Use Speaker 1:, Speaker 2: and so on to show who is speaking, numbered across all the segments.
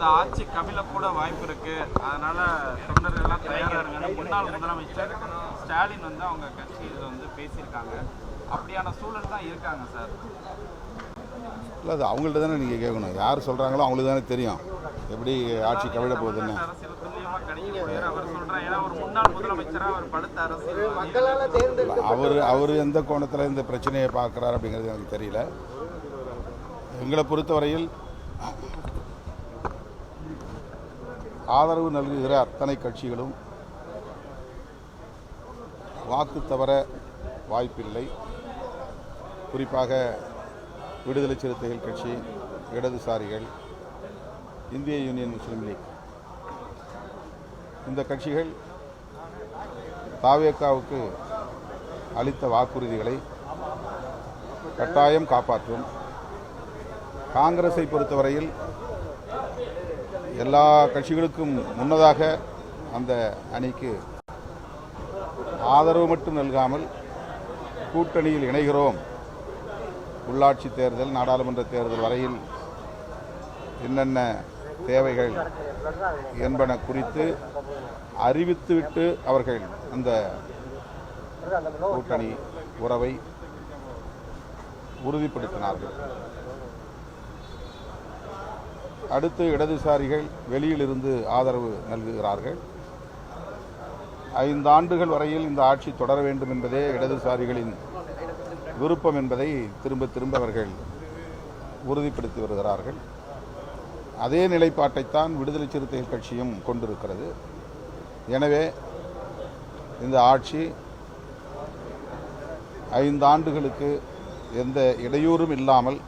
Speaker 1: அந்த ஆட்சி கவிழ கூட வாய்ப்பு இருக்கு, அதனால தொண்டர்கள் எல்லாம் தயாரா இருங்க. முன்னாள் முதலமைச்சர் ஸ்டாலின் வந்து அவங்க கட்சியில் வந்து பேசியிருக்காங்க. அப்படியான சூழல் தான் இருக்காங்க சார்.
Speaker 2: இல்லை, அது அவங்கள்ட்ட தானே நீங்கள் கேட்கணும். யார் சொல்கிறாங்களோ அவங்களுக்கு தானே தெரியும் எப்படி ஆட்சி கவிழ போகுதுன்னு.
Speaker 1: அரசியல் துல்லியமாக கணிக்க அவர் சொல்கிறார். ஏன்னா ஒரு முன்னாள் முதலமைச்சராக அவர் படுத்த அரசியல்
Speaker 2: அவர் எந்த கோணத்தில் இந்த பிரச்சனையை பார்க்குறாரு அப்படிங்கிறது எனக்கு தெரியல. எங்களை பொறுத்தவரையில் ஆதரவு நல்குகிற அத்தனை கட்சிகளும் வாக்கு தவற வாய்ப்பில்லை. குறிப்பாக விடுதலை சிறுத்தைகள் கட்சி, இடதுசாரிகள், இந்திய யூனியன் முஸ்லீம் லீக், இந்த கட்சிகள் தாவேகாவுக்கு அளித்த வாக்குறுதிகளை கட்டாயம் காப்பாற்றும். காங்கிரஸை பொறுத்தவரையில் எல்லா கட்சிகளுக்கும் முன்னதாக அந்த அணிக்கு ஆதரவு மட்டும் நல்காமல் கூட்டணியில் இணைகிறோம், உள்ளாட்சி தேர்தல், நாடாளுமன்ற தேர்தல் வரையில் என்னென்ன தேவைகள் என்பன குறித்து அறிவித்துவிட்டு அவர்கள் அந்த கூட்டணி உறவை உறுதிப்படுத்தினார்கள். அடுத்து இடதுசாரிகள் வெளியிலிருந்து ஆதரவு நல்குகிறார்கள். 5 ஆண்டுகள் வரையில் இந்த ஆட்சி தொடர வேண்டும் என்பதே இடதுசாரிகளின் விருப்பம் என்பதை திரும்ப திரும்ப அவர்கள் உறுதிப்படுத்தி வருகிறார்கள். அதே நிலைப்பாட்டைத்தான் விடுதலை சிறுத்தைகள் கட்சியும் கொண்டிருக்கிறது. எனவே இந்த ஆட்சி 5 ஆண்டுகளுக்கு எந்த இடையூறும் இல்லாமல்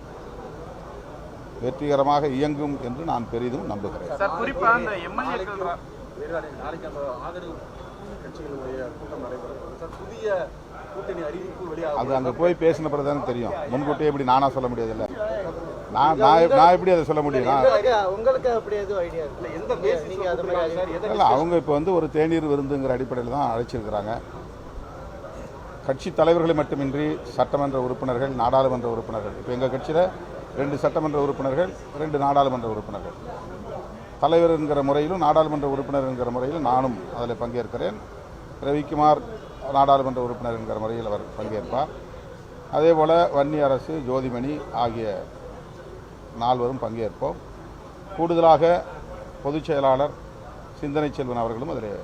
Speaker 2: வெற்றிகரமாக இயங்கும் என்று நான் பெரிதும் நம்புகிறேன். அது அங்கே போய் பேசின பிறகு தானே தெரியும். முன்கூட்டியே இப்படி நானா சொல்ல முடியாதுல்ல. நான் எப்படி அதை சொல்ல முடியும்? இல்லை, அவங்க இப்போ வந்து ஒரு தேநீர் விருந்துங்கிற அடிப்படையில் தான் அழைச்சிருக்கிறாங்க. கட்சி தலைவர்களை மட்டுமின்றி சட்டமன்ற உறுப்பினர்கள், நாடாளுமன்ற உறுப்பினர்கள், இப்போ எங்கள் கட்சியில் 2 சட்டமன்ற உறுப்பினர்கள், 2 நாடாளுமன்ற உறுப்பினர்கள், தலைவர் என்கிற முறையிலும் நாடாளுமன்ற உறுப்பினர் என்கிற முறையிலும் நானும் அதில் பங்கேற்கிறேன். ரவிக்குமார் நாடாளுமன்ற உறுப்பினர் என்கிற முறையில் அவர் பங்கேற்பார். அதேபோல் வன்னி அரசு, ஜோதிமணி ஆகிய 4வரும் பங்கேற்போம். கூடுதலாக பொதுச் செயலாளர் சிந்தனை செல்வன் அவர்களும் அதில்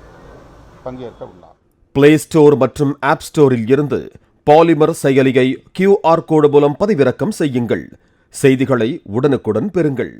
Speaker 2: பங்கேற்க உள்ளார்.
Speaker 3: பிளே ஸ்டோர் மற்றும் ஆப் ஸ்டோரில் இருந்து பாலிமர் செயலியை QR கோடு மூலம் பதிவிறக்கம் செய்யுங்கள். செய்திகளை உடனுக்குடன் பெறுங்கள்.